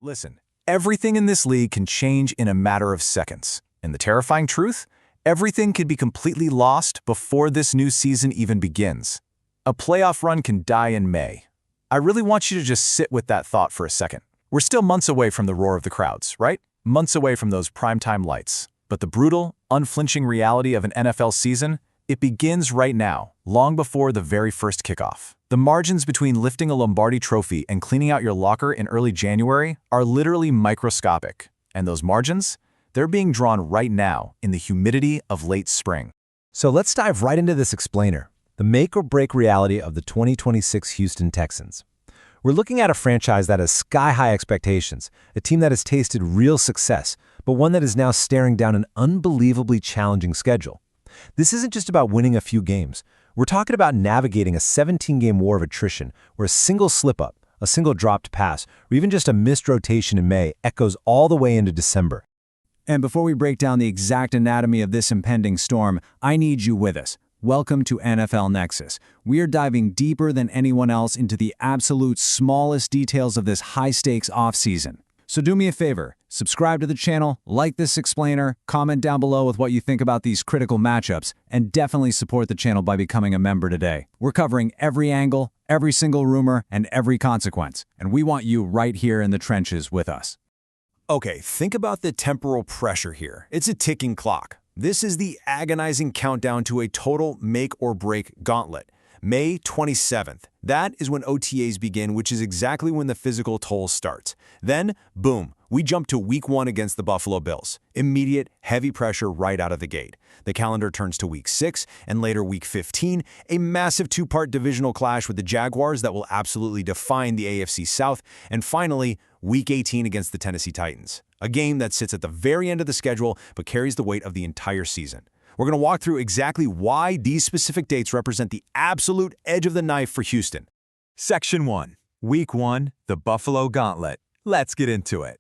Listen, everything in this league can change in a matter of seconds. And the terrifying truth? Everything could be completely lost before this new season even begins. A playoff run can die in May. I really want you to just sit with that thought for a second. We're still months away from the roar of the crowds, right? Months away from those primetime lights. But the brutal, unflinching reality of an NFL season, it begins right now, long before the very first kickoff. The margins between lifting a Lombardi trophy and cleaning out your locker in early January are literally microscopic. And those margins? They're being drawn right now in the humidity of late spring. So let's dive right into this explainer, the make-or-break reality of the 2026 Houston Texans. We're looking at a franchise that has sky-high expectations, a team that has tasted real success, but one that is now staring down an unbelievably challenging schedule. This isn't just about winning a few games. We're talking about navigating a 17-game war of attrition where a single slip-up, a single dropped pass, or even just a missed rotation in May echoes all the way into December. And before we break down the exact anatomy of this impending storm, I need you with us. Welcome to NFL Nexus. We are diving deeper than anyone else into the absolute smallest details of this high-stakes offseason. So do me a favor, subscribe to the channel, like this explainer, comment down below with what you think about these critical matchups, and definitely support the channel by becoming a member today. We're covering every angle, every single rumor, and every consequence, and we want you right here in the trenches with us. Okay, think about the temporal pressure here. It's a ticking clock. This is the agonizing countdown to a total make-or-break gauntlet. May 27th. That is when OTAs begin, which is exactly when the physical toll starts. Then, boom, we jump to Week 1 against the Buffalo Bills. Immediate, heavy pressure right out of the gate. The calendar turns to Week 6 and later Week 15, a massive two-part divisional clash with the Jaguars that will absolutely define the AFC South. And finally, Week 18 against the Tennessee Titans. A game that sits at the very end of the schedule but carries the weight of the entire season. We're going to walk through exactly why these specific dates represent the absolute edge of the knife for Houston. Section 1. Week 1, the Buffalo Gauntlet. Let's get into it.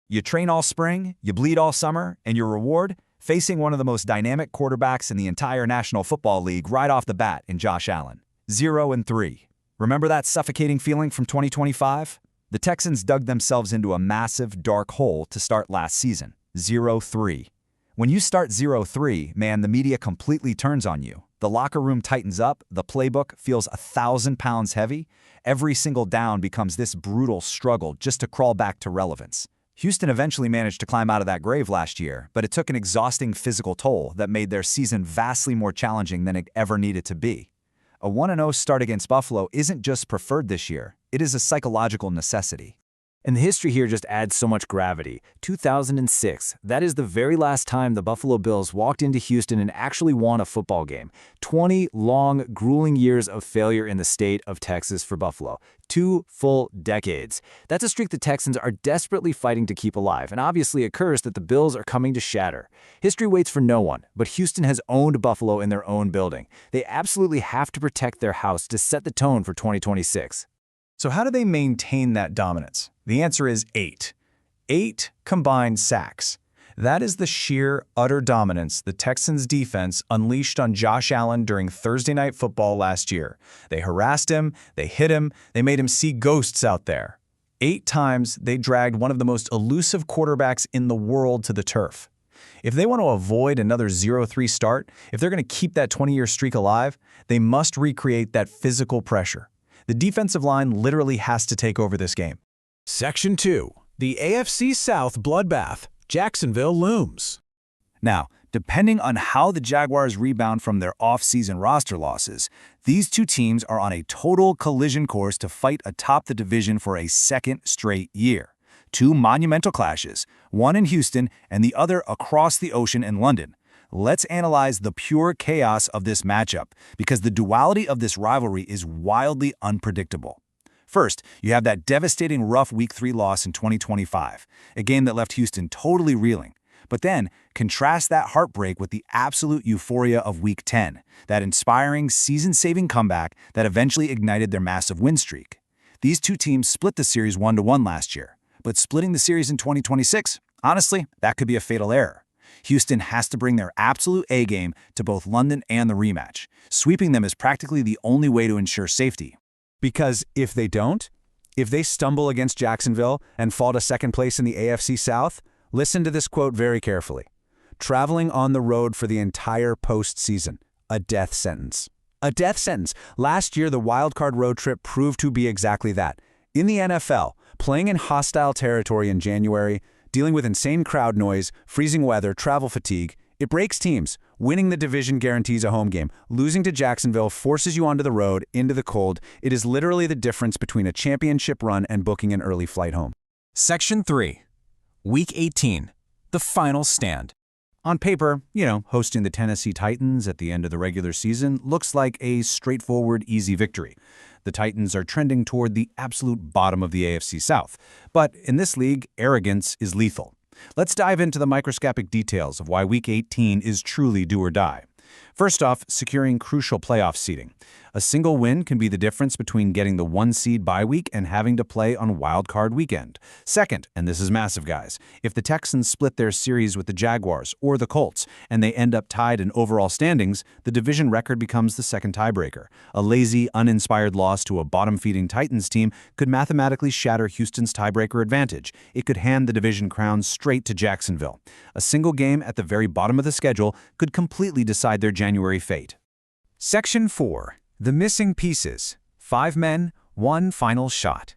You train all spring, you bleed all summer, and your reward? Facing one of the most dynamic quarterbacks in the entire National Football League right off the bat in Josh Allen. 0-3. Remember that suffocating feeling from 2025? The Texans dug themselves into a massive, dark hole to start last season. 0-3. When you start 0-3, man, the media completely turns on you. The locker room tightens up, the playbook feels 1,000 pounds heavy. Every single down becomes this brutal struggle just to crawl back to relevance. Houston eventually managed to climb out of that grave last year, but it took an exhausting physical toll that made their season vastly more challenging than it ever needed to be. A 1-0 start against Buffalo isn't just preferred this year, it is a psychological necessity. And the history here just adds so much gravity. 2006, that is the very last time the Buffalo Bills walked into Houston and actually won a football game. 20 long, grueling years of failure in the state of Texas for Buffalo. 2 full decades. That's a streak the Texans are desperately fighting to keep alive, and obviously a curse that the Bills are coming to shatter. History waits for no one, but Houston has owned Buffalo in their own building. They absolutely have to protect their house to set the tone for 2026. So how do they maintain that dominance? The answer is 8. 8 combined sacks. That is the sheer, utter dominance the Texans' defense unleashed on Josh Allen during Thursday Night Football last year. They harassed him, they hit him, they made him see ghosts out there. 8 times, they dragged one of the most elusive quarterbacks in the world to the turf. If they want to avoid another 0-3 start, if they're going to keep that 20-year streak alive, they must recreate that physical pressure. The defensive line literally has to take over this game. Section 2. The AFC South Bloodbath. Jacksonville looms. Now, depending on how the Jaguars rebound from their off-season roster losses, these two teams are on a total collision course to fight atop the division for a second straight year. 2 monumental clashes, one in Houston and the other across the ocean in London. Let's analyze the pure chaos of this matchup, because the duality of this rivalry is wildly unpredictable. First, you have that devastating rough Week 3 loss in 2025, a game that left Houston totally reeling. But then, contrast that heartbreak with the absolute euphoria of Week 10, that inspiring, season-saving comeback that eventually ignited their massive win streak. These two teams split the series 1-1 last year, but splitting the series in 2026, honestly, that could be a fatal error. Houston has to bring their absolute A-game to both London and the rematch. Sweeping them is practically the only way to ensure safety. Because if they don't, If they stumble against Jacksonville and fall to second place in the AFC South, listen to this quote very carefully. Traveling on the road for the entire postseason, a death sentence. A death sentence. Last year, the wildcard road trip proved to be exactly that. In the NFL, playing in hostile territory in January, dealing with insane crowd noise, freezing weather, travel fatigue, it breaks teams. Winning the division guarantees a home game. Losing to Jacksonville forces you onto the road, into the cold. It is literally the difference between a championship run and booking an early flight home. Section 3. Week 18. The final stand. On paper, hosting the Tennessee Titans at the end of the regular season looks like a straightforward, easy victory. The Titans are trending toward the absolute bottom of the AFC South. But in this league, arrogance is lethal. Let's dive into the microscopic details of why Week 18 is truly do or die. First off, securing crucial playoff seeding. A single win can be the difference between getting the 1 seed bye week and having to play on Wild Card weekend. Second, and this is massive, guys, if the Texans split their series with the Jaguars or the Colts and they end up tied in overall standings, the division record becomes the second tiebreaker. A lazy, uninspired loss to a bottom-feeding Titans team could mathematically shatter Houston's tiebreaker advantage. It could hand the division crown straight to Jacksonville. A single game at the very bottom of the schedule could completely decide their January fate. Section 4. The missing pieces. 5 men, 1 final shot.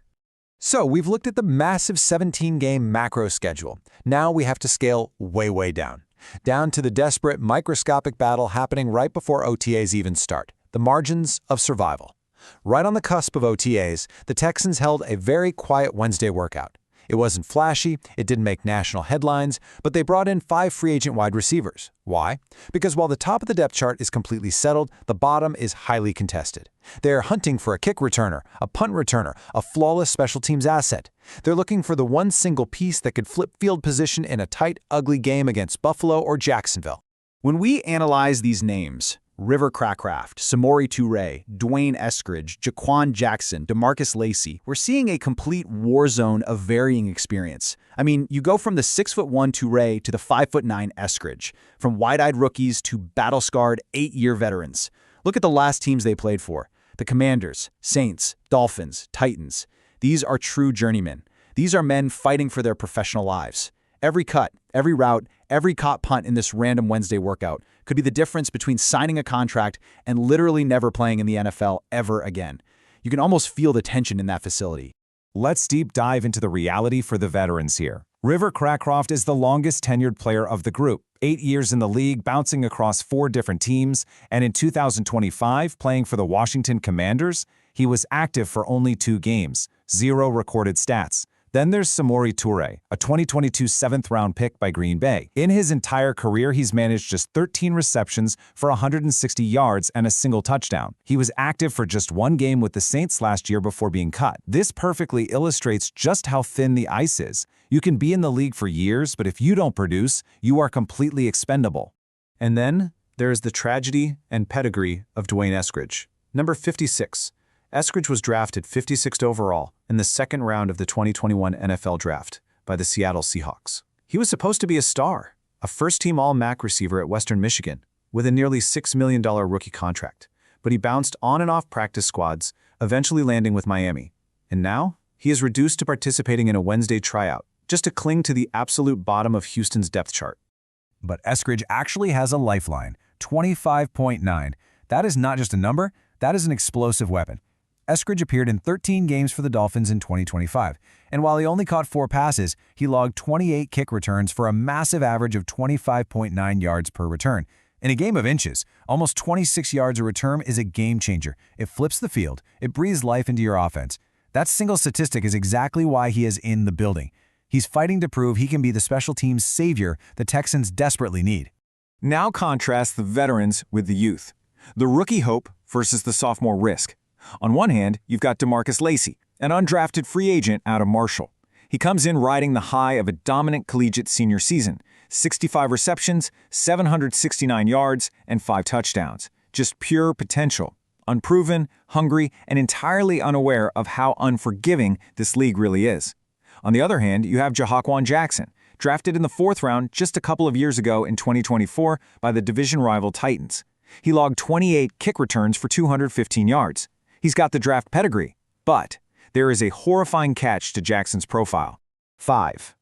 So we've looked at the massive 17-game macro schedule. Now we have to scale way down. Down to the desperate microscopic battle happening right before OTAs even start. The margins of survival. Right on the cusp of OTAs, the Texans held a very quiet Wednesday workout. It wasn't flashy, it didn't make national headlines, but they brought in 5 free agent wide receivers. Why? Because while the top of the depth chart is completely settled, the bottom is highly contested. They're hunting for a kick returner, a punt returner, a flawless special teams asset. They're looking for the one single piece that could flip field position in a tight, ugly game against Buffalo or Jacksonville. When we analyze these names, River Cracraft, Samori Toure, Dwayne Eskridge, Jaquan Jackson, DeMarcus Lacey, we're seeing a complete war zone of varying experience. I mean, you go from the 6'1" Toure to the 5'9" Eskridge, from wide-eyed rookies to battle-scarred 8-year veterans. Look at the last teams they played for. The Commanders, Saints, Dolphins, Titans. These are true journeymen. These are men fighting for their professional lives. Every cut, every route, every caught punt in this random Wednesday workout could be the difference between signing a contract and literally never playing in the NFL ever again. You can almost feel the tension in that facility. Let's deep dive into the reality for the veterans here. River Cracraft is the longest tenured player of the group, 8 years in the league, bouncing across 4 different teams, and in 2025, playing for the Washington Commanders, he was active for only 2 games, 0 recorded stats. Then there's Samori Toure, a 2022 7th-round pick by Green Bay. In his entire career, he's managed just 13 receptions for 160 yards and a single touchdown. He was active for just 1 game with the Saints last year before being cut. This perfectly illustrates just how thin the ice is. You can be in the league for years, but if you don't produce, you are completely expendable. And then there's the tragedy and pedigree of Dwayne Eskridge. Number 56. Eskridge was drafted 56th overall in the 2nd round of the 2021 NFL Draft by the Seattle Seahawks. He was supposed to be a star, a first-team All-MAC receiver at Western Michigan with a nearly $6 million rookie contract, but he bounced on and off practice squads, eventually landing with Miami. And now, he is reduced to participating in a Wednesday tryout, just to cling to the absolute bottom of Houston's depth chart. But Eskridge actually has a lifeline, 25.9. That is not just a number, that is an explosive weapon. Eskridge appeared in 13 games for the Dolphins in 2025, and while he only caught 4 passes, he logged 28 kick returns for a massive average of 25.9 yards per return. In a game of inches, almost 26 yards a return is a game changer. It flips the field, it breathes life into your offense. That single statistic is exactly why he is in the building. He's fighting to prove he can be the special teams savior the Texans desperately need. Now contrast the veterans with the youth. The rookie hope versus the sophomore risk. On one hand, you've got DeMarcus Lacey, an undrafted free agent out of Marshall. He comes in riding the high of a dominant collegiate senior season, 65 receptions, 769 yards, and 5 touchdowns. Just pure potential. Unproven, hungry, and entirely unaware of how unforgiving this league really is. On the other hand, you have Jaquan Jackson, drafted in the 4th round just a couple of years ago in 2024 by the division rival Titans. He logged 28 kick returns for 215 yards. He's got the draft pedigree, but there is a horrifying catch to Jackson's profile. 5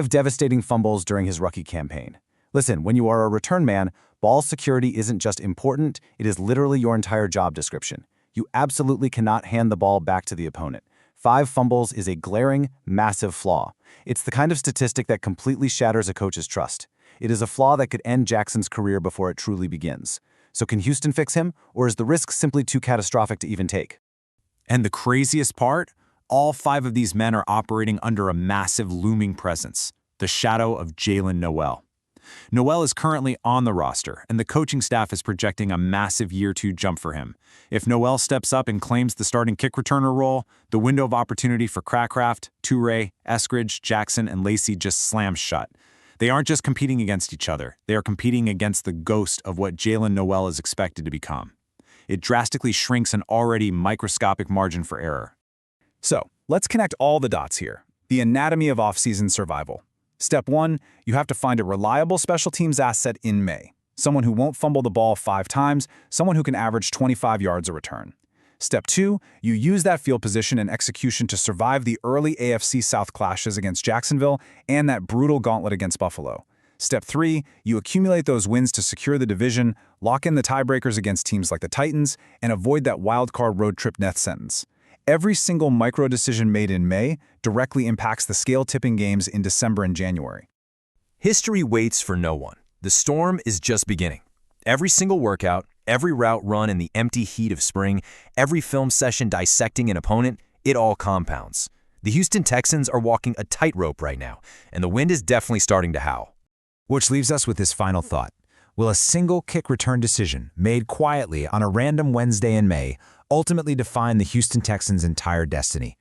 devastating fumbles during his rookie campaign. Listen, when you are a return man, ball security isn't just important, it is literally your entire job description. You absolutely cannot hand the ball back to the opponent. 5 fumbles is a glaring, massive flaw. It's the kind of statistic that completely shatters a coach's trust. It is a flaw that could end Jackson's career before it truly begins. So can Houston fix him, or is the risk simply too catastrophic to even take? And the craziest part? All 5 of these men are operating under a massive looming presence, the shadow of Jaylen Noel. Noel is currently on the roster, and the coaching staff is projecting a massive year 2 jump for him. If Noel steps up and claims the starting kick returner role, the window of opportunity for Crackraft, Toure, Eskridge, Jackson, and Lacey just slams shut. They aren't just competing against each other, they are competing against the ghost of what Jaylen Noel is expected to become. It drastically shrinks an already microscopic margin for error. So, let's connect all the dots here. The anatomy of off-season survival. Step 1, you have to find a reliable special teams asset in May. Someone who won't fumble the ball 5 times, someone who can average 25 yards a return. Step 2, you use that field position and execution to survive the early AFC South clashes against Jacksonville and that brutal gauntlet against Buffalo. Step 3, you accumulate those wins to secure the division, lock in the tiebreakers against teams like the Titans, and avoid that wildcard road trip death sentence. Every single micro-decision made in May directly impacts the scale-tipping games in December and January. History waits for no one. The storm is just beginning. Every single workout, every route run in the empty heat of spring, every film session dissecting an opponent, it all compounds. The Houston Texans are walking a tightrope right now, and the wind is definitely starting to howl. Which leaves us with this final thought. Will a single kick return decision, made quietly on a random Wednesday in May, ultimately define the Houston Texans' entire destiny?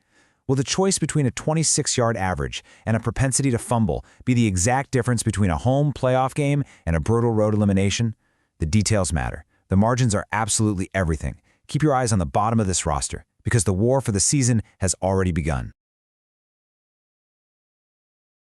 Will the choice between a 26-yard average and a propensity to fumble be the exact difference between a home playoff game and a brutal road elimination? The details matter. The margins are absolutely everything. Keep your eyes on the bottom of this roster, because the war for the season has already begun.